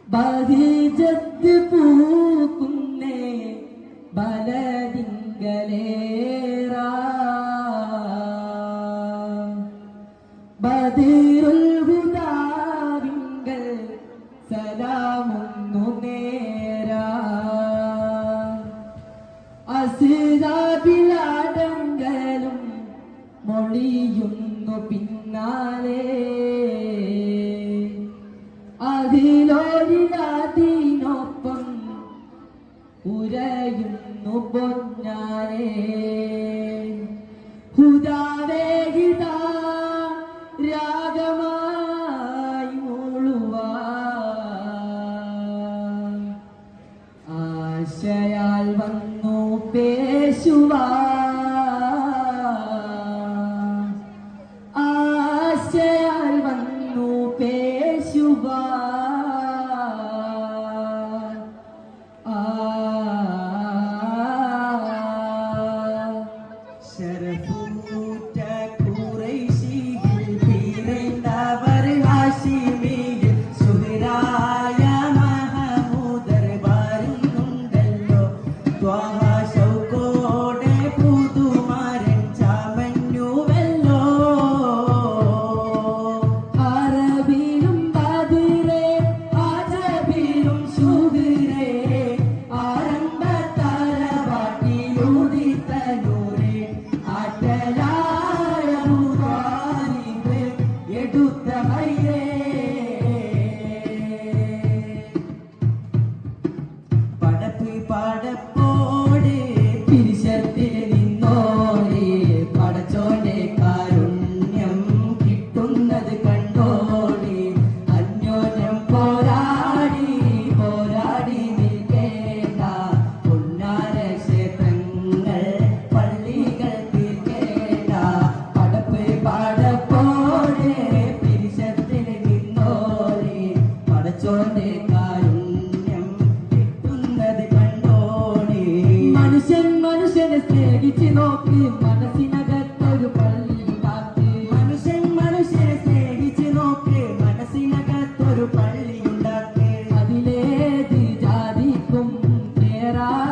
ബഹിജത്ത് പൂക്കുന്നേ ബലദിങ്കലേറ ബദിറുൽ ഹുദാവിങ്കൽ സലാമുന്നു നേര അസ്ഹാബിലാടങ്ങളും മൊഴിയുന്നു പിന്നാലെ അതിലൊരിടത്തിനൊപ്പം ഉരയുന്നു പൊന്നാരെ ഹുദാവേഗിത രാഗമായി മൂളുവാൻ ആശയാൽ വന്നു പേശുവാൻ ആശയാൽ വന്നു പേശുവാൻ മനുഷ്യനെ സ്നേഹിച്ച് നോക്ക് മനസ്സിനകത്തൊരു പള്ളി ഉണ്ടാക്ക് മനുഷ്യനെ സ്നേഹിച്ച് നോക്ക് മനസ്സിനകത്തൊരു പള്ളി ഉണ്ടാക്ക് അതിലേത് ജാതിക്കും കേറാമെന്നാക്ക്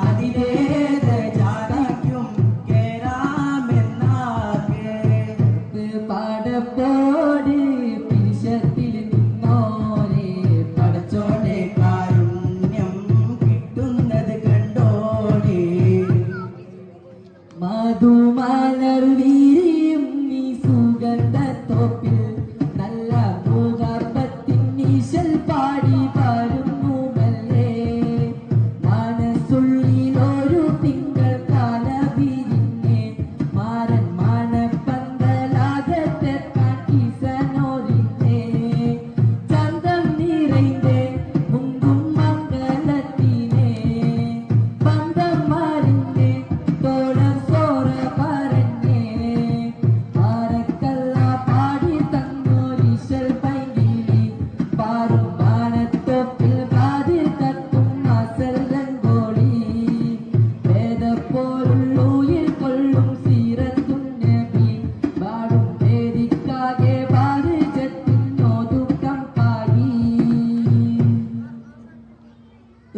അതിലേത് ജാതിക്കും കേറാമെന്നാക്ക് പാടപ്പോട് പിരിശത്തിൽ നിന്നോരെ പടച്ചോടെ മധുമലർ വീരിയും നീ സുഗന്ധത്തോപ്പിൽ നല്ല ഭൂഗർഭത്തിൻ ഈശൽ പാടി വരുന്നുമല്ലേ മനസ്സുള്ളിലൊരു തിങ്കൾ കാല വിരിഞ്ഞേ മാരൻ മണപ്പന്തലാകത്തെ കാട്ടിസനോരിഞ്ഞേ ചന്തം നിറൈന്തേ മുങ്കും മംഗലത്തിനെ ബന്ധം മാറിഞ്ഞേ തോടം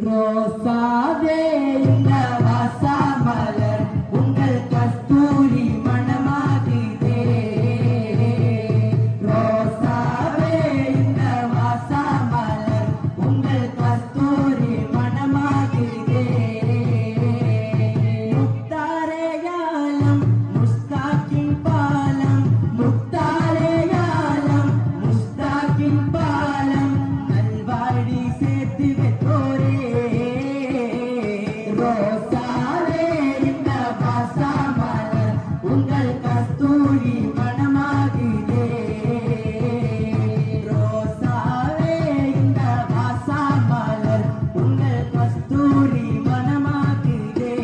ரோசாவே இந்த வாசமலர் உங்கள் கஸ்தூரி மணமாகுதே ரோசாவே இந்த வாசமலர் உங்கள் கஸ்தூரி மணமாகுதே முத்தாரேயாலம் முஸ்தாக்கின் பாலம் முத்தாரேயாலம் முஸ்தாக்கின் பாலம் நல்வாடி சேர்த்து வெத்தோரே உங்கள் கஸ்தூரி மணமாகுதே ரோசாவே இந்த வாசமலர் உங்கள் கஸ்தூரி மணமாகுதே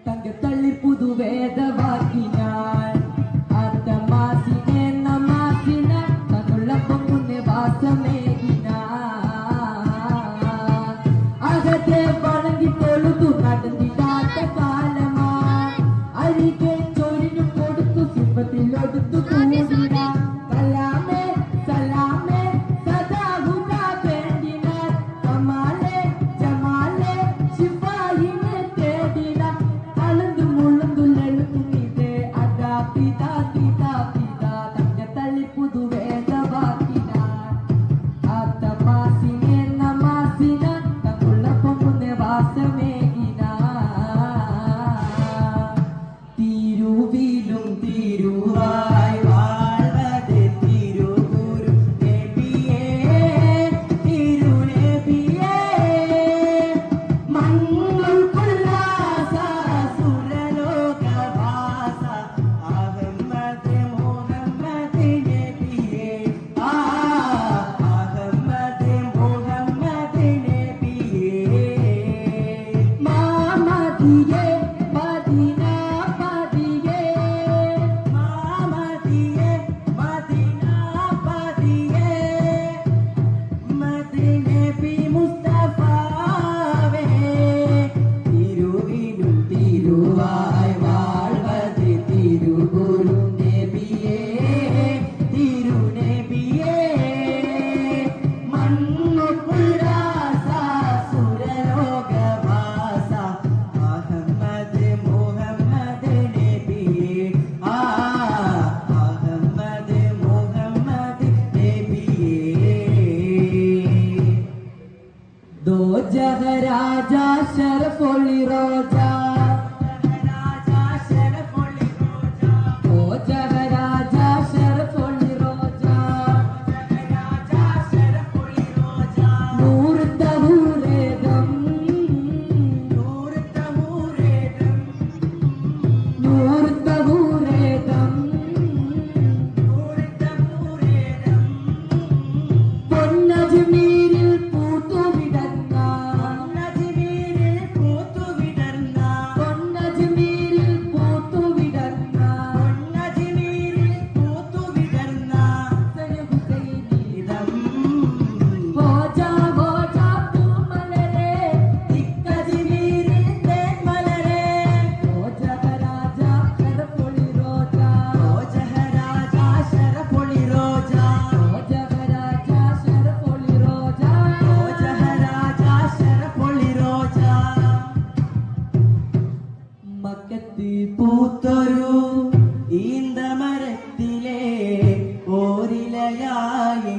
തങ്കത്തള്ളി പുതുവേദവാക്കിനാൽ അത്തമാസിനെ നമാസിന തന്നുള്ളപ്പം മുന്നേ വാസമേകിന അകത്തെ വണങ്ങി തൊഴുതു നടന്നിടാത്ത കാലമാ തിരികെ ചൊരിഞ്ഞു കൊടുത്തു സിംഹത്തിലൊടുത്തു കൂടിന കലാമേ സലാമേ സദാ ഹുദാ വേണ്ടിന കമാലേ ജമാലേ ശിഫായിനെ തേടിന അളന്നു മുളന്നു ലളുങ്ങിതേ അതാ പിതാ പിതാ പിതാ തങ്ക തള്ളി പുതുവേദവാക്കിന ആത്തമാസിനെ നമാസിന തങ്കുള്ളപ്പം മുന്നേ വാസമേകിന തിരുവിലും തിരുവായി വാഴ്വത് തിരുഗുരു നബിയേ തിരുനബിയേ മംഗൾക്കുല്ലാസ സുരലോകവാസ അഹമ്മദ് മുഹമ്മദ് നബിയേ അഹമ്മദ് മുഹമ്മദ് നബിയേ മാമദിയേ മദീന മദിയേ മാമദിയേ മദീന മദിയേ മദീനബി മുസ്തഫാവേ തിരുവിലും തിരുവായി വാഴ്വത് തിരുഗുരു നബിയേ തിരുനബിയേ മണ്ണുകുലാസ സുരലോകവാസ അഹമ്മദ് മുഹമ്മദ് നബിയേ അഹമ്മദ് മുഹമ്മദ് നബിയേ ദോ ജഹരാജ ശരഫൊളി റോജ ഓ ജഹരാജ ശരഫൊളി റോജ നൂർ തഹൂരേദം നൂർ തഹൂരേദം പൊന്നജ്മീരിൽ പൂത്തുവിടർന്ന പൊന്നജ്മീരിൽ പൂത്തുവിടർന്ന ഹുസൈനിതം ഹോജാ ഹോജാ പൂമലരേ ദിക്കജ്മീരിൽ തേന്മലരേ ഓ ജഹരാജ ശരഫൊളി റോജ ഓ ജഹരാജ ശരഫൊളി റോജ ഓ ജഹരാജ ശരഫൊളി റോജ ഓ ജഹരാജ ശരഫൊളി റോജ മക്കത്ത് പൂത്തൊരു ഈന്തമരത്തിലെ ഓരിലയായി